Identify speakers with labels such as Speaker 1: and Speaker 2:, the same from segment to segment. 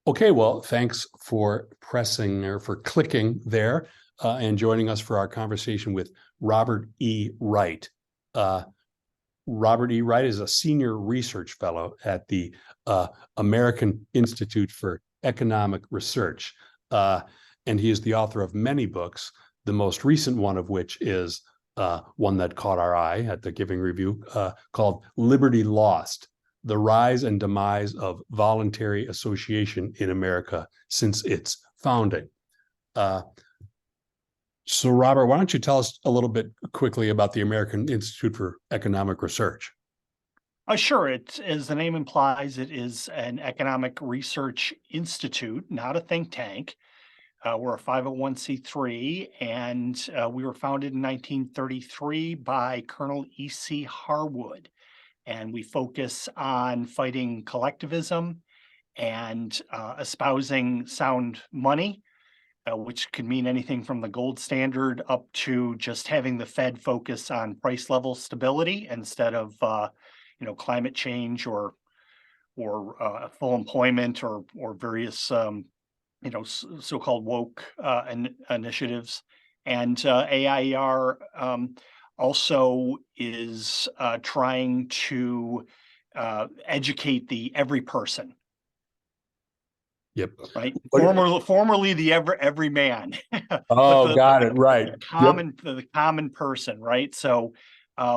Speaker 1: Okay, well, thanks for pressing or for clicking there and joining us for our conversation with Robert E. Wright. Uh, Robert E. Wright is a senior research fellow at the American Institute for Economic Research, and he is the author of many books, the most recent one of which is one that caught our eye at the Giving Review called Liberty Lost: The Rise and Demise of Voluntary Association in America Since Its Founding. So, Robert, why don't you tell us a little bit quickly about the American Institute for Economic Research?
Speaker 2: Sure. As the name implies, it is an economic research institute, not a think tank. We're a 501c3, and we were founded in 1933 by Colonel E.C. Harwood. And we focus on fighting collectivism and espousing sound money, which could mean anything from the gold standard up to just having the Fed focus on price level stability instead of climate change or full employment or various so-called woke initiatives. And AIER also is trying to educate the every person.
Speaker 1: Yep.
Speaker 2: Right. Formerly the every man.
Speaker 1: Oh, got it. Right.
Speaker 2: The common person. Right. So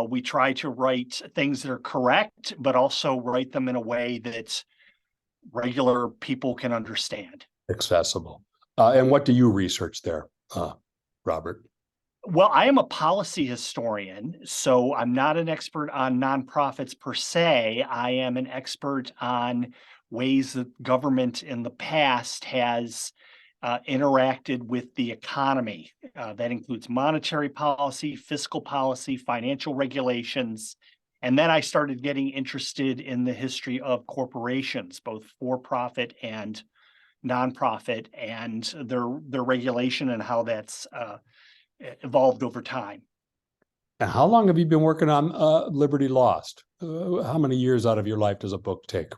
Speaker 2: we try to write things that are correct, but also write them in a way that regular people can understand.
Speaker 1: Accessible. And what do you research there, Robert?
Speaker 2: Well, I am a policy historian, so I'm not an expert on nonprofits per se. I am an expert on ways that government in the past has interacted with the economy. That includes monetary policy, fiscal policy, financial regulations. And then I started getting interested in the history of corporations, both for-profit and nonprofit, and their regulation and how that's evolved over time.
Speaker 1: And how long have you been working on Liberty Lost? How many years out of your life does a book take?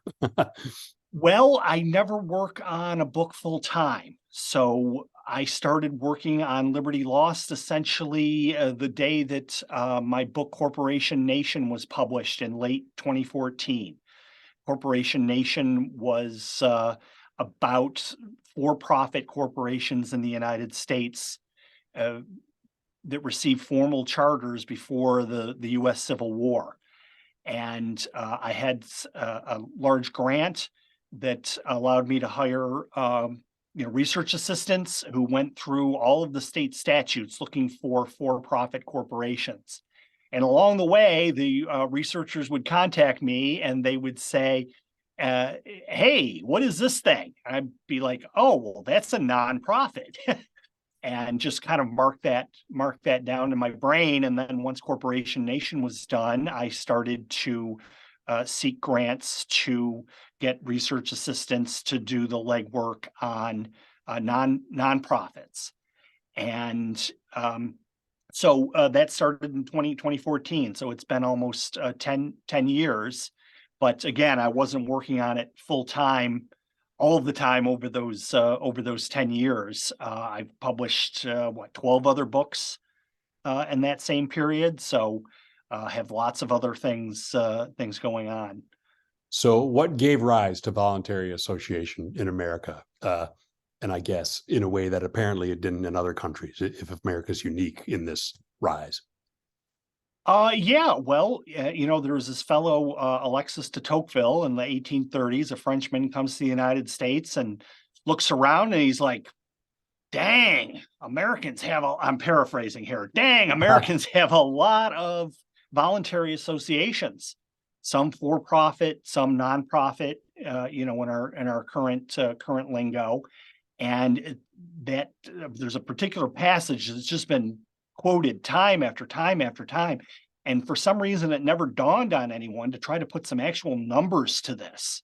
Speaker 2: Well, I never work on a book full time. So I started working on Liberty Lost essentially the day that my book Corporation Nation was published in late 2014. Corporation Nation was about for-profit corporations in the United States that received formal charters before the U.S. Civil War. And I had a large grant that allowed me to hire research assistants who went through all of the state statutes looking for-profit corporations. And along the way, the researchers would contact me and they would say, hey, what is this thing? And I'd be like, oh, well, that's a nonprofit. And just kind of mark that down in my brain. And then once Corporation Nation was done, I started to seek grants to get research assistants to do the legwork on nonprofits. And so that started in 2014. So it's been almost 10 years. But again, I wasn't working on it full time all of the time over those 10 years. I've published 12 other books in that same period. So have lots of other things going on.
Speaker 1: So what gave rise to voluntary association in America? And I guess in a way that apparently it didn't in other countries, if America's unique in this rise.
Speaker 2: Yeah, well, there was this fellow, Alexis de Tocqueville in the 1830s. A Frenchman comes to the United States and looks around and he's like, dang, Americans have I'm paraphrasing here. Dang, Americans have a lot of voluntary associations, some for profit, some nonprofit, in our current lingo. And that there's a particular passage that's just been quoted time after time after time. And for some reason, it never dawned on anyone to try to put some actual numbers to this.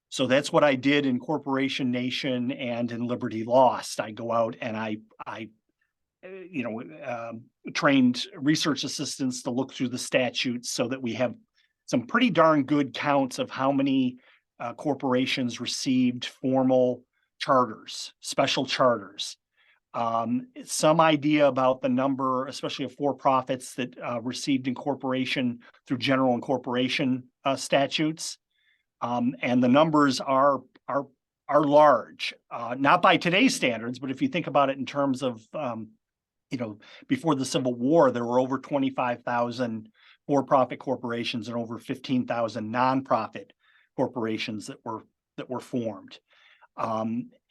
Speaker 2: So that's what I did in Corporation Nation and in Liberty Lost. I go out and I trained research assistants to look through the statutes so that we have some pretty darn good counts of how many corporations received formal charters, special charters. Some idea about the number, especially of for-profits that received incorporation through general incorporation statutes. And the numbers are large, not by today's standards, but if you think about it in terms of, before the Civil War, there were over 25,000 for-profit corporations and over 15,000 nonprofit corporations that were formed.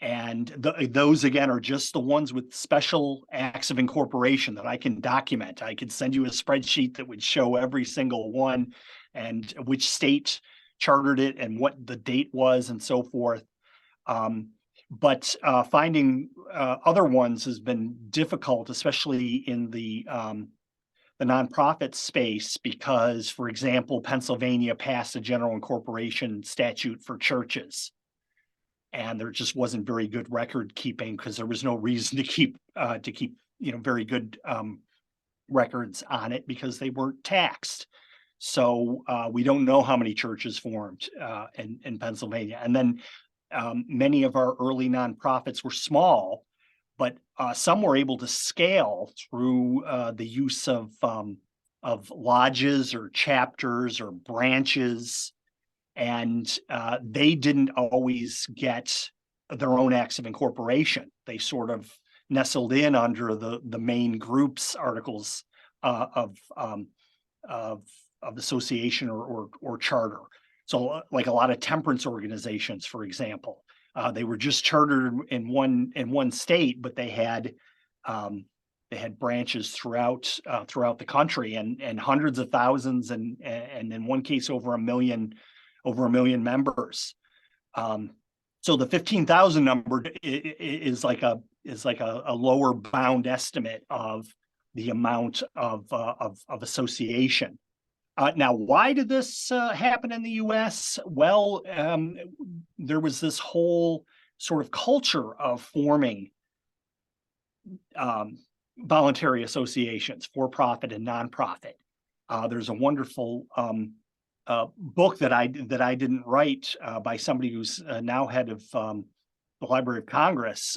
Speaker 2: And those again are just the ones with special acts of incorporation that I can document. I could send you a spreadsheet that would show every single one and which state chartered it and what the date was and so forth. But finding other ones has been difficult, especially in the nonprofit space, because, for example, Pennsylvania passed a general incorporation statute for churches. And there just wasn't very good record keeping because there was no reason to keep very good records on it because they weren't taxed. So we don't know how many churches formed in Pennsylvania. And then many of our early nonprofits were small, but some were able to scale through the use of lodges or chapters or branches. And they didn't always get their own acts of incorporation. They sort of nestled in under the main group's articles of association or charter. So, like a lot of temperance organizations, for example, they were just chartered in one state, but they had branches throughout the country and hundreds of thousands and in one case over a million members. So the 15,000 number is like a lower bound estimate of the amount of association. Now, why did this happen in the U.S.? Well, there was this whole sort of culture of forming voluntary associations, for-profit and nonprofit. There's a wonderful book that I didn't write by somebody who's now head of the Library of Congress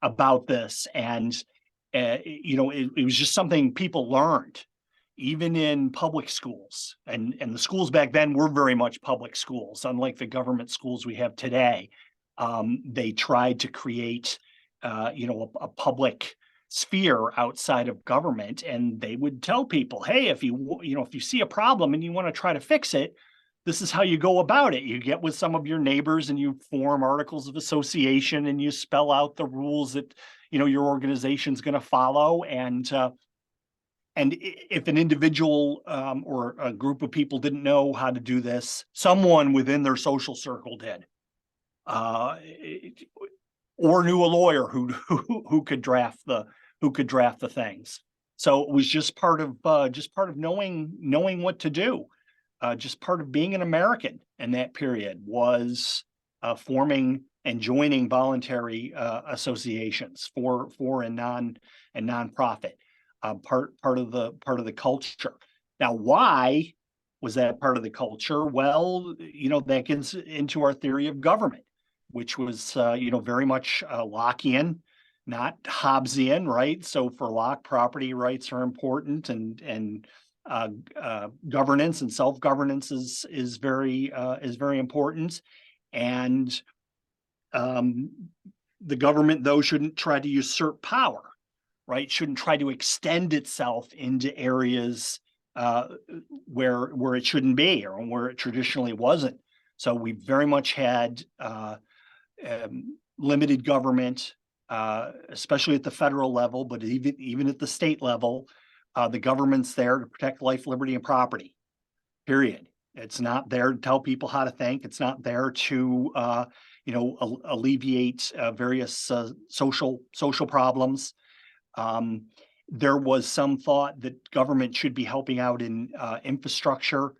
Speaker 2: about this, and it was just something people learned, even in public schools, and the schools back then were very much public schools, unlike the government schools we have today. They tried to create, a public sphere outside of government, and they would tell people, hey, if you see a problem and you want to try to fix it, this is how you go about it. You get with some of your neighbors and you form articles of association and you spell out the rules that your organization's going to follow. And if an individual or a group of people didn't know how to do this, someone within their social circle did, or knew a lawyer who could draft the things. So it was just part of knowing what to do. Just part of being an American in that period was forming and joining voluntary associations for and nonprofit. Part of the culture. Now, why was that part of the culture? Well, that gets into our theory of government, which was very much Lockean, not Hobbesian, right? So for Locke, property rights are important, and governance and self-governance is very important. And the government, though, shouldn't try to usurp power, right? Shouldn't try to extend itself into areas where it shouldn't be or where it traditionally wasn't. So we very much had limited government, especially at the federal level, but even at the state level. The government's there to protect life, liberty, and property, period. It's not there to tell people how to think. It's not there to alleviate various social problems. There was some thought that government should be helping out in infrastructure,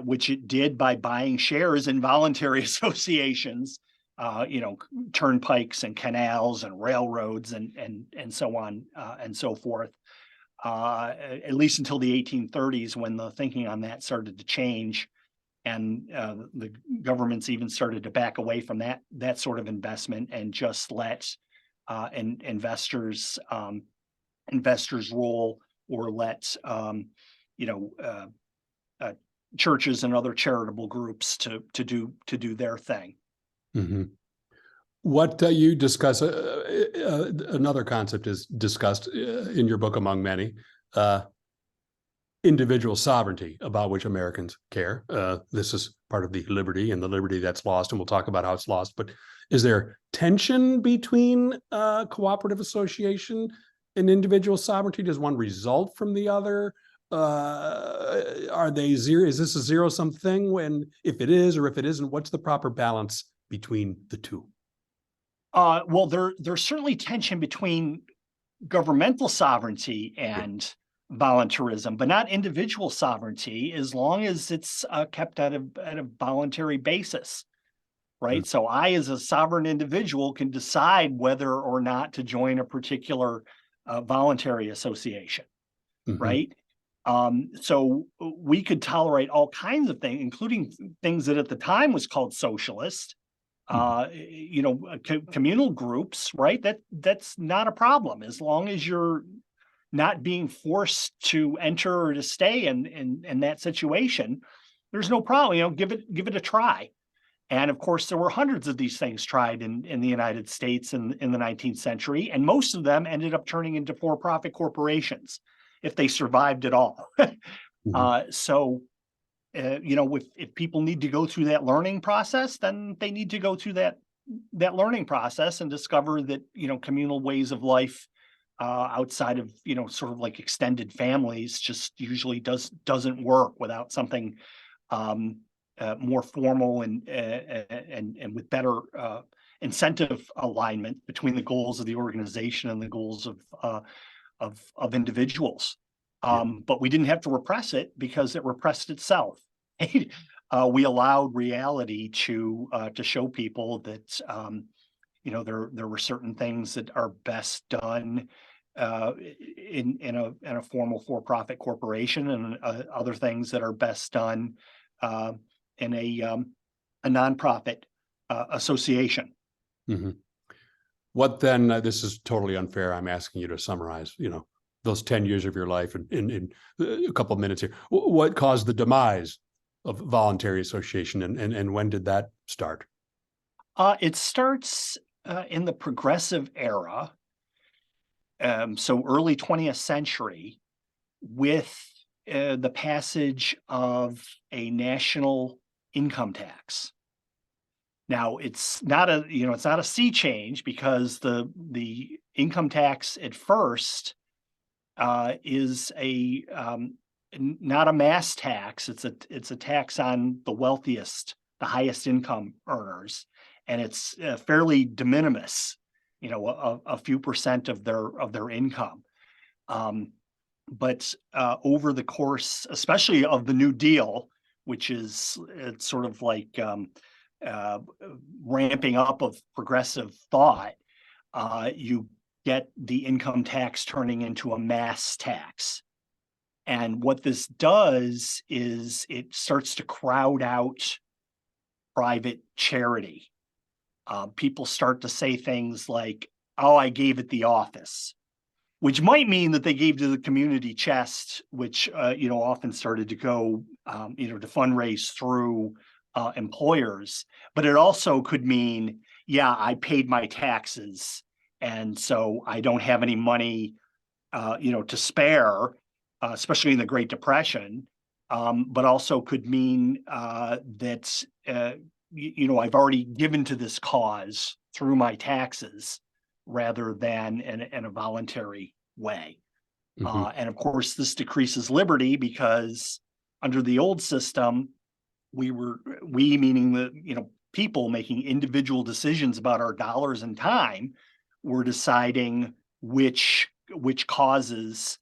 Speaker 2: which it did by buying shares in voluntary associations, turnpikes and canals and railroads and so on and so forth, at least until the 1830s, when the thinking on that started to change. and the governments even started to back away from that sort of investment and just let investors roll, or let you know churches and other charitable groups to do their thing.
Speaker 1: Mm-hmm. What you discuss, another concept is discussed in your book among many, individual sovereignty, about which Americans care. This is part of the liberty, and the liberty that's lost, and we'll talk about how it's lost. But is there tension between cooperative association and individual sovereignty? Does one result from the other? Are they zero? Is this a zero-sum thing? When, if it is, or if it isn't, what's the proper balance between the two?
Speaker 2: Well, there's certainly tension between governmental sovereignty and voluntarism, but not individual sovereignty, as long as it's kept at a voluntary basis, right?
Speaker 1: Mm.
Speaker 2: So I, as a sovereign individual, can decide whether or not to join a particular voluntary association,
Speaker 1: Mm-hmm.
Speaker 2: right? So we could tolerate all kinds of things, including things that at the time was called socialist, communal groups, right? That's not a problem, as long as you're not being forced to enter or to stay in that situation. There's no problem. Give it a try. And of course, there were hundreds of these things tried in the United States in the 19th century, and most of them ended up turning into for-profit corporations, if they survived at all. If people need to go through that learning process, then they need to go through that learning process and discover that communal ways of life outside of sort of like extended families just usually doesn't work without something more formal and with better incentive alignment between the goals of the organization and the goals of individuals. But we didn't have to repress it, because it repressed itself. We allowed reality to show people that there were certain things that are best done in a formal for-profit corporation, and other things that are best done in a nonprofit association.
Speaker 1: Mm-hmm. What then? This is totally unfair. I'm asking you to summarize, those 10 years of your life in a couple of minutes here. What caused the demise of voluntary association, and when did that start?
Speaker 2: It starts in the progressive era, so early 20th century, with the passage of a national income tax. Now, it's not a sea change, because the income tax at first is not a mass tax. It's a tax on the wealthiest, the highest income earners, and it's fairly de minimis, a few percent of their income. But over the course, especially of the New Deal, which is it's sort of like ramping up of progressive thought, you get the income tax turning into a mass tax. And what this does is it starts to crowd out private charity. People start to say things like, "Oh, I gave at the office," which might mean that they gave to the community chest, which often started to go to fundraise through employers. But it also could mean, yeah, I paid my taxes, and so I don't have any money to spare, especially in the Great Depression. But also could mean that I've already given to this cause through my taxes, rather than in a voluntary way.
Speaker 1: Mm-hmm.
Speaker 2: And of course, this decreases liberty, because under the old system, we meaning the people making individual decisions about our dollars and time, were deciding which causes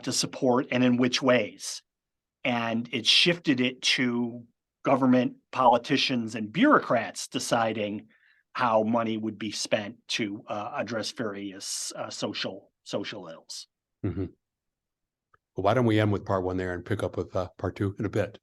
Speaker 2: to support and in which ways. And it shifted it to government politicians and bureaucrats deciding how money would be spent to address various social ills.
Speaker 1: Mm-hmm. Well, why don't we end with part one there and pick up with part two in a bit?